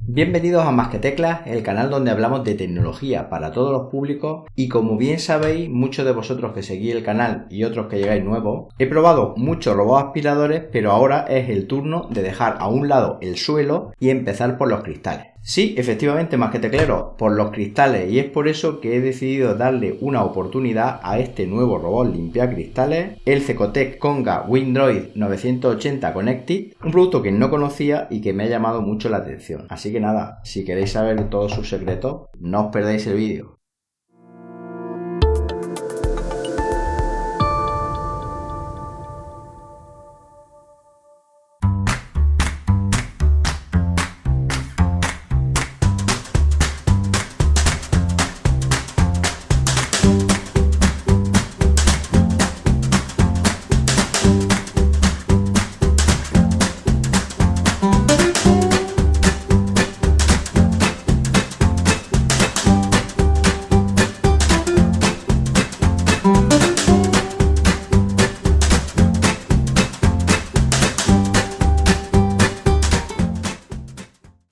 Bienvenidos a Más que Teclas, el canal donde hablamos de tecnología para todos los públicos y como bien sabéis, muchos de vosotros que seguís el canal y otros que llegáis nuevos, he probado muchos robots aspiradores, pero ahora es el turno de dejar a un lado el suelo y empezar por los cristales. Sí, efectivamente, más que tecleros, por los cristales, y es por eso que he decidido darle una oportunidad a este nuevo robot limpiacristales, el Cecotec Conga Windroid 980 Connected, un producto que no conocía y que me ha llamado mucho la atención. Así que nada, si queréis saber todos sus secretos, no os perdáis el vídeo.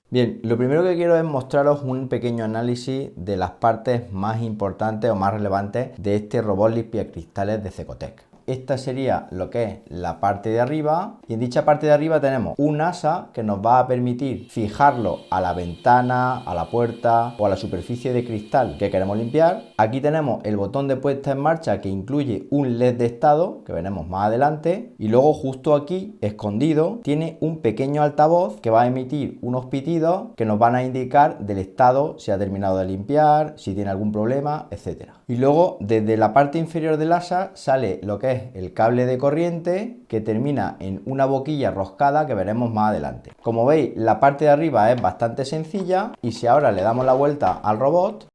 Bien, lo primero que quiero es mostraros un pequeño análisis de las partes más importantes o más relevantes de este robot limpiacristales de Cecotec. Esta sería lo que es la parte de arriba, y en dicha parte de arriba tenemos un asa que nos va a permitir fijarlo a la ventana, a la puerta o a la superficie de cristal que queremos limpiar. Aquí tenemos el botón de puesta en marcha que incluye un LED de estado que veremos más adelante, y luego justo aquí, escondido, tiene un pequeño altavoz que va a emitir unos pitidos que nos van a indicar del estado, si ha terminado de limpiar, si tiene algún problema, etc. Y luego desde la parte inferior del asa sale lo que es el cable de corriente que termina en una boquilla roscada que veremos más adelante. Como veis, la parte de arriba es bastante sencilla, y si ahora le damos la vuelta al robot,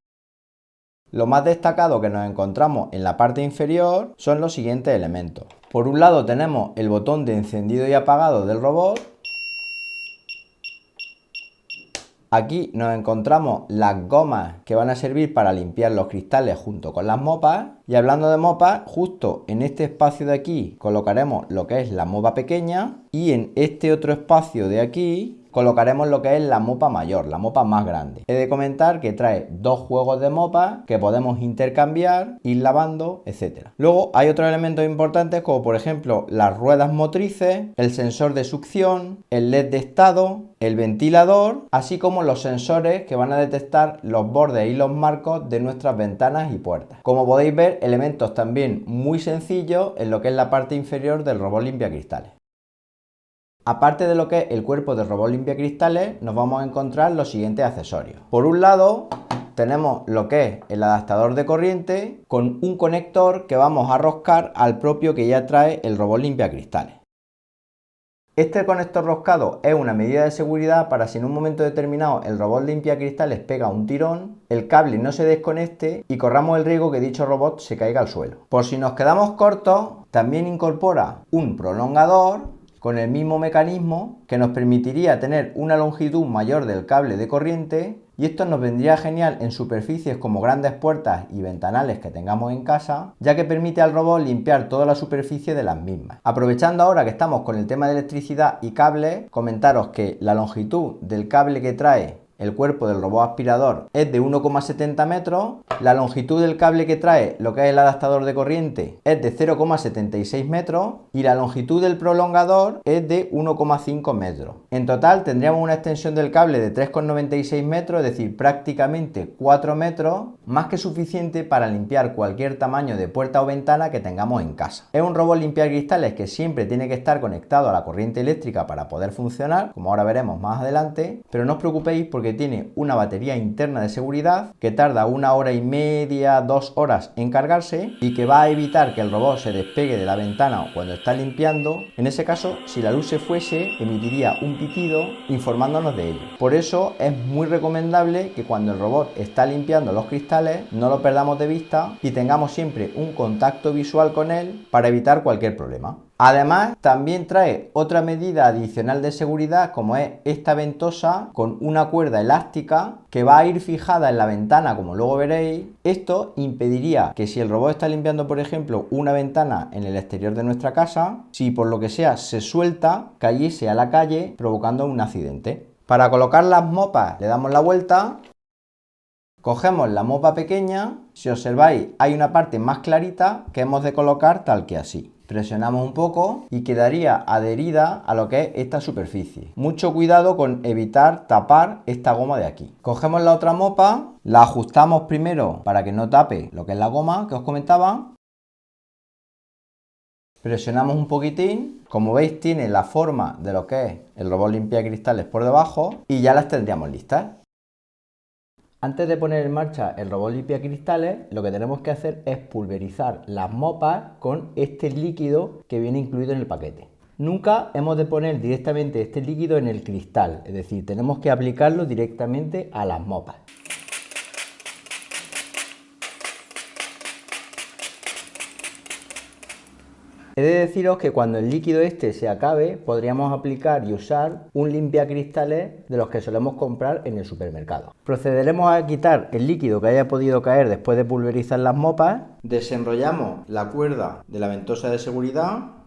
lo más destacado que nos encontramos en la parte inferior son los siguientes elementos. Por un lado tenemos el botón de encendido y apagado del robot. Aquí nos encontramos las gomas que van a servir para limpiar los cristales junto con las mopas. Y hablando de mopas, justo en este espacio de aquí colocaremos lo que es la mopa pequeña, y en este otro espacio de aquí colocaremos lo que es la mopa mayor, la mopa más grande. He de comentar que trae dos juegos de mopas que podemos intercambiar, ir lavando, etc. Luego hay otros elementos importantes como por ejemplo las ruedas motrices, el sensor de succión, el LED de estado, el ventilador, así como los sensores que van a detectar los bordes y los marcos de nuestras ventanas y puertas. Como podéis ver, elementos también muy sencillos en lo que es la parte inferior del robot limpiacristales. Aparte de lo que es el cuerpo del robot limpiacristales, nos vamos a encontrar los siguientes accesorios. Por un lado, tenemos lo que es el adaptador de corriente con un conector que vamos a roscar al propio que ya trae el robot limpiacristales. Este conector roscado es una medida de seguridad para si en un momento determinado el robot limpiacristales pega un tirón, el cable no se desconecte y corramos el riesgo que dicho robot se caiga al suelo. Por si nos quedamos cortos, también incorpora un prolongador con el mismo mecanismo que nos permitiría tener una longitud mayor del cable de corriente, y esto nos vendría genial en superficies como grandes puertas y ventanales que tengamos en casa, ya que permite al robot limpiar toda la superficie de las mismas. Aprovechando ahora que estamos con el tema de electricidad y cables, comentaros que la longitud del cable que trae el cuerpo del robot aspirador es de 1,70 metros, la longitud del cable que trae lo que es el adaptador de corriente es de 0,76 metros y la longitud del prolongador es de 1,5 metros. En total tendríamos una extensión del cable de 3,96 metros, es decir, prácticamente 4 metros, más que suficiente para limpiar cualquier tamaño de puerta o ventana que tengamos en casa. Es un robot limpiacristales que siempre tiene que estar conectado a la corriente eléctrica para poder funcionar, como ahora veremos más adelante, pero no os preocupéis porque tiene una batería interna de seguridad que tarda 1 hora y media, 2 horas en cargarse, y que va a evitar que el robot se despegue de la ventana cuando está limpiando. En ese caso, si la luz se fuese, emitiría un pitido informándonos de ello. Por eso es muy recomendable que cuando el robot está limpiando los cristales no lo perdamos de vista y tengamos siempre un contacto visual con él para evitar cualquier problema. Además, también trae otra medida adicional de seguridad, como es esta ventosa con una cuerda elástica que va a ir fijada en la ventana, como luego veréis. Esto impediría que si el robot está limpiando, por ejemplo, una ventana en el exterior de nuestra casa, si por lo que sea se suelta, cayese a la calle provocando un accidente. Para colocar las mopas le damos la vuelta, cogemos la mopa pequeña, si observáis hay una parte más clarita que hemos de colocar tal que así. Presionamos un poco y quedaría adherida a lo que es esta superficie. Mucho cuidado con evitar tapar esta goma de aquí. Cogemos la otra mopa, la ajustamos primero para que no tape lo que es la goma que os comentaba. Presionamos un poquitín, como veis tiene la forma de lo que es el robot limpiacristales por debajo y ya las tendríamos listas. Antes de poner en marcha el robot limpiacristales, lo que tenemos que hacer es pulverizar las mopas con este líquido que viene incluido en el paquete. Nunca hemos de poner directamente este líquido en el cristal, es decir, tenemos que aplicarlo directamente a las mopas. He de deciros que cuando el líquido este se acabe, podríamos aplicar y usar un limpiacristales de los que solemos comprar en el supermercado. Procederemos a quitar el líquido que haya podido caer después de pulverizar las mopas. Desenrollamos la cuerda de la ventosa de seguridad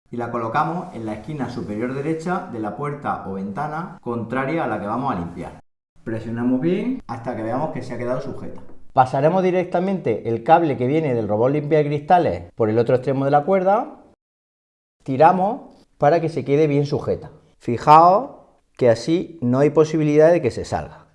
y la colocamos en la esquina superior derecha de la puerta o ventana contraria a la que vamos a limpiar. Presionamos bien hasta que veamos que se ha quedado sujeta. Pasaremos directamente el cable que viene del robot limpiacristales por el otro extremo de la cuerda, tiramos para que se quede bien sujeta. Fijaos que así no hay posibilidad de que se salga.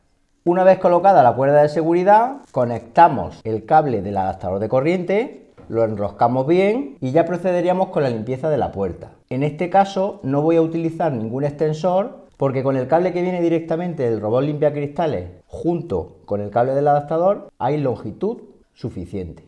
Una vez colocada la cuerda de seguridad, conectamos el cable del adaptador de corriente, lo enroscamos bien y ya procederíamos con la limpieza de la puerta. En este caso no voy a utilizar ningún extensor porque con el cable que viene directamente del robot limpiacristales junto con el cable del adaptador hay longitud suficiente.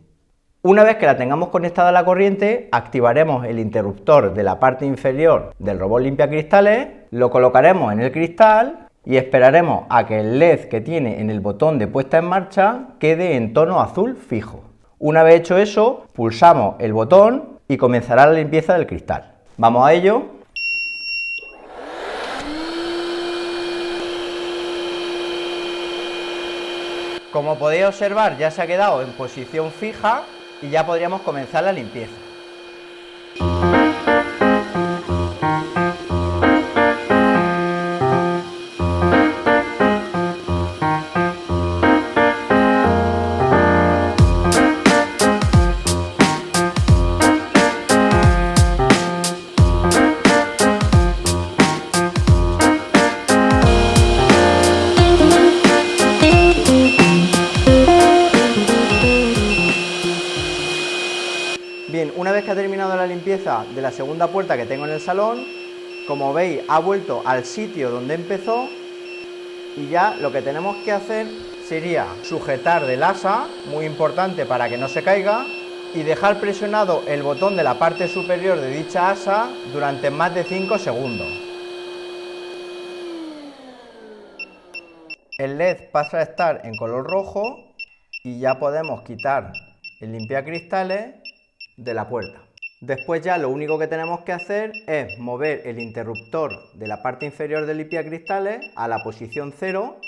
Una vez que la tengamos conectada a la corriente, activaremos el interruptor de la parte inferior del robot limpiacristales, lo colocaremos en el cristal y esperaremos a que el LED que tiene en el botón de puesta en marcha quede en tono azul fijo. Una vez hecho eso, pulsamos el botón y comenzará la limpieza del cristal. Vamos a ello. Como podéis observar, ya se ha quedado en posición fija y ya podríamos comenzar la limpieza. Bien, una vez que ha terminado la limpieza de la segunda puerta que tengo en el salón, como veis ha vuelto al sitio donde empezó y ya lo que tenemos que hacer sería sujetar del asa, muy importante para que no se caiga, y dejar presionado el botón de la parte superior de dicha asa durante más de 5 segundos. El LED pasa a estar en color rojo y ya podemos quitar el limpiacristales de la puerta. Después ya lo único que tenemos que hacer es mover el interruptor de la parte inferior del limpiacristales a la posición 0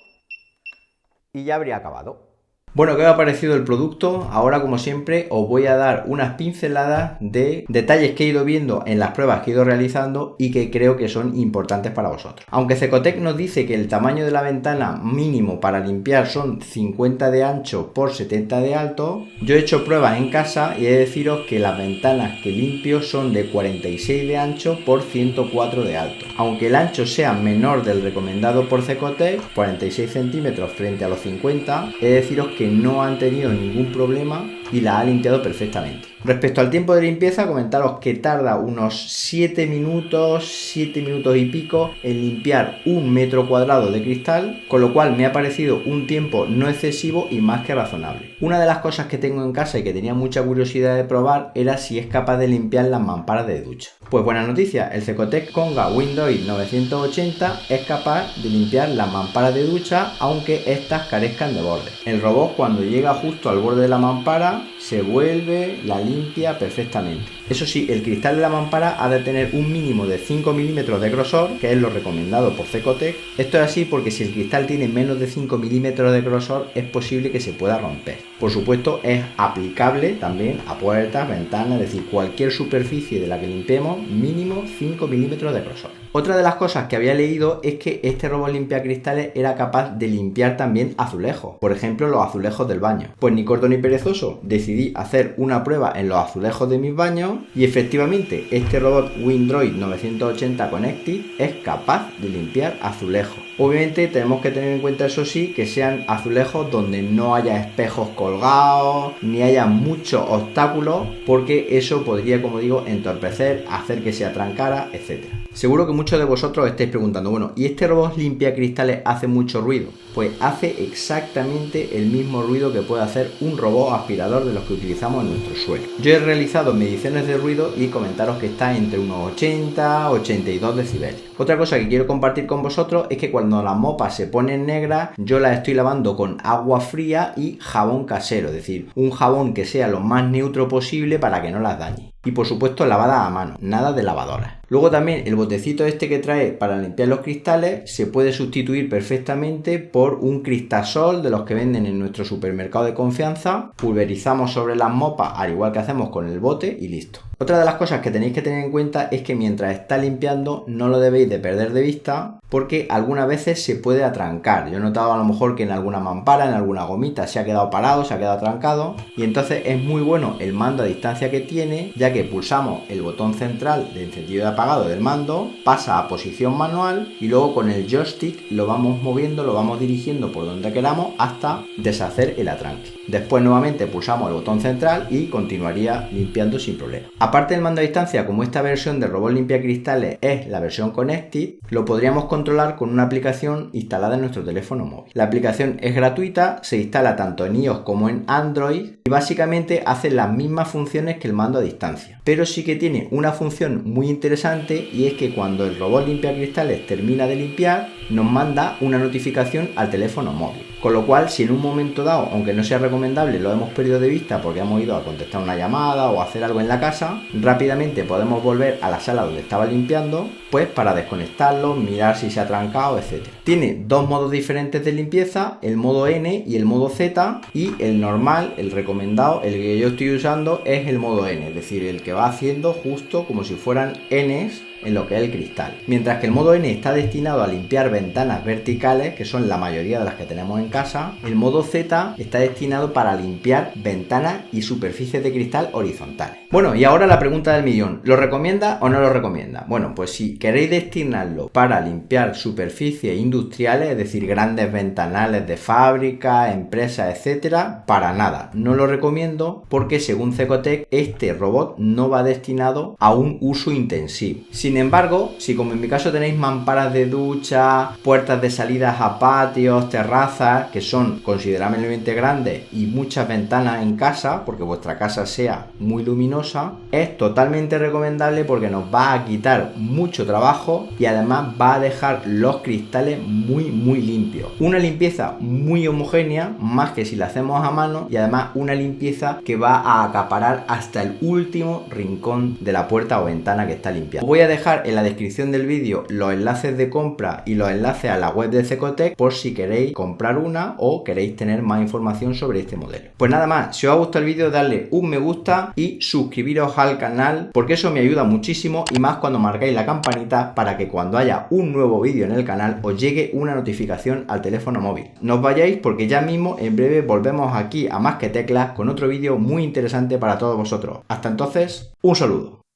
y ya habría acabado. Bueno, ¿qué os ha parecido el producto? Ahora, como siempre, os voy a dar unas pinceladas de detalles que he ido viendo en las pruebas que he ido realizando y que creo que son importantes para vosotros. Aunque Cecotec nos dice que el tamaño de la ventana mínimo para limpiar son 50 de ancho por 70 de alto, yo he hecho pruebas en casa y he de deciros que las ventanas que limpio son de 46 de ancho por 104 de alto. Aunque el ancho sea menor del recomendado por Cecotec, 46 centímetros frente a los 50, he de deciros que no han tenido ningún problema y la ha limpiado perfectamente. Respecto al tiempo de limpieza, comentaros que tarda unos 7 minutos y pico en limpiar 1 metro cuadrado de cristal, con lo cual me ha parecido un tiempo no excesivo y más que razonable. Una de las cosas que tengo en casa y que tenía mucha curiosidad de probar era si es capaz de limpiar las mamparas de ducha. Pues buena noticia, el Cecotec Conga Windows 980 es capaz de limpiar las mamparas de ducha aunque estas carezcan de borde. El robot, cuando llega justo al borde de la mampara, se vuelve, la limpia perfectamente. Eso sí, el cristal de la mampara ha de tener un mínimo de 5 milímetros de grosor, que es lo recomendado por Cecotec. Esto es así porque si el cristal tiene menos de 5 milímetros de grosor es posible que se pueda romper. Por supuesto, es aplicable también a puertas, ventanas, es decir, cualquier superficie de la que limpiemos, mínimo 5 milímetros de grosor. Otra de las cosas que había leído es que este robot limpiacristales era capaz de limpiar también azulejos, por ejemplo los azulejos del baño. Pues ni corto ni perezoso, decidí hacer una prueba en los azulejos de mis baños y efectivamente este robot Windroid 980 Connected es capaz de limpiar azulejos. Obviamente tenemos que tener en cuenta, eso sí, que sean azulejos donde no haya espejos colgados ni haya muchos obstáculos, porque eso podría, como digo, entorpecer, hacer que se atrancara, etc. Seguro que muchos de vosotros estáis preguntando, bueno, ¿y este robot limpiacristales hace mucho ruido? Pues hace exactamente el mismo ruido que puede hacer un robot aspirador de los que utilizamos en nuestro suelo. Yo he realizado mediciones de ruido y comentaros que está entre unos 80 82 decibeles. Otra cosa que quiero compartir con vosotros es que cuando las mopas se ponen negras, yo las estoy lavando con agua fría y jabón casero, es decir, un jabón que sea lo más neutro posible para que no las dañe. Y por supuesto lavada a mano, nada de lavadora. Luego también el botecito este que trae para limpiar los cristales se puede sustituir perfectamente por un Cristasol de los que venden en nuestro supermercado de confianza. Pulverizamos sobre las mopas al igual que hacemos con el bote y listo. Otra de las cosas que tenéis que tener en cuenta es que mientras está limpiando no lo debéis de perder de vista, porque algunas veces se puede atrancar. Yo he notado a lo mejor que en alguna mampara, en alguna gomita se ha quedado parado, se ha quedado atrancado, y entonces es muy bueno el mando a distancia que tiene, ya que pulsamos el botón central de encendido y apagado del mando, pasa a posición manual y luego con el joystick lo vamos moviendo, lo vamos dirigiendo por donde queramos hasta deshacer el atranque. Después nuevamente pulsamos el botón central y continuaría limpiando sin problema. Aparte del mando a distancia, como esta versión de robot limpiacristales es la versión Connected, lo podríamos controlar con una aplicación instalada en nuestro teléfono móvil. La aplicación es gratuita, se instala tanto en iOS como en Android y básicamente hace las mismas funciones que el mando a distancia. Pero sí que tiene una función muy interesante, y es que cuando el robot limpiacristales termina de limpiar, nos manda una notificación al teléfono móvil. Con lo cual, si en un momento dado, aunque no sea recomendable, lo hemos perdido de vista porque hemos ido a contestar una llamada o a hacer algo en la casa, rápidamente podemos volver a la sala donde estaba limpiando, pues para desconectarlo, mirar si se ha trancado, etc. Tiene dos modos diferentes de limpieza, el modo N y el modo Z, y el normal, el recomendado, el que yo estoy usando es el modo N, es decir, el que va haciendo justo como si fueran Ns en lo que es el cristal. Mientras que el modo N está destinado a limpiar ventanas verticales, que son la mayoría de las que tenemos en casa, el modo Z está destinado para limpiar ventanas y superficies de cristal horizontales. Bueno, y ahora la pregunta del millón, ¿lo recomienda o no lo recomienda? Bueno, pues si queréis destinarlo para limpiar superficies industriales, es decir, grandes ventanales de fábrica, empresas, etcétera, para nada, no lo recomiendo, porque según Cecotec este robot no va destinado a un uso intensivo. Sin embargo, si como en mi caso tenéis mamparas de ducha, puertas de salidas a patios, terrazas, que son considerablemente grandes, y muchas ventanas en casa, porque vuestra casa sea muy luminosa, es totalmente recomendable porque nos va a quitar mucho trabajo y además va a dejar los cristales muy limpios. Una limpieza muy homogénea, más que si la hacemos a mano, y además una limpieza que va a acaparar hasta el último rincón de la puerta o ventana que está limpiando. Voy a dejar en la descripción del vídeo los enlaces de compra y los enlaces a la web de Cecotec por si queréis comprar una o queréis tener más información sobre este modelo. Pues nada más, si os ha gustado el vídeo, darle un me gusta y suscribiros al canal, porque eso me ayuda muchísimo, y más cuando marcáis la campanita para que cuando haya un nuevo vídeo en el canal os llegue una notificación al teléfono móvil. No os vayáis porque ya mismo en breve volvemos aquí a Más que Teclas con otro vídeo muy interesante para todos vosotros. Hasta entonces, un saludo.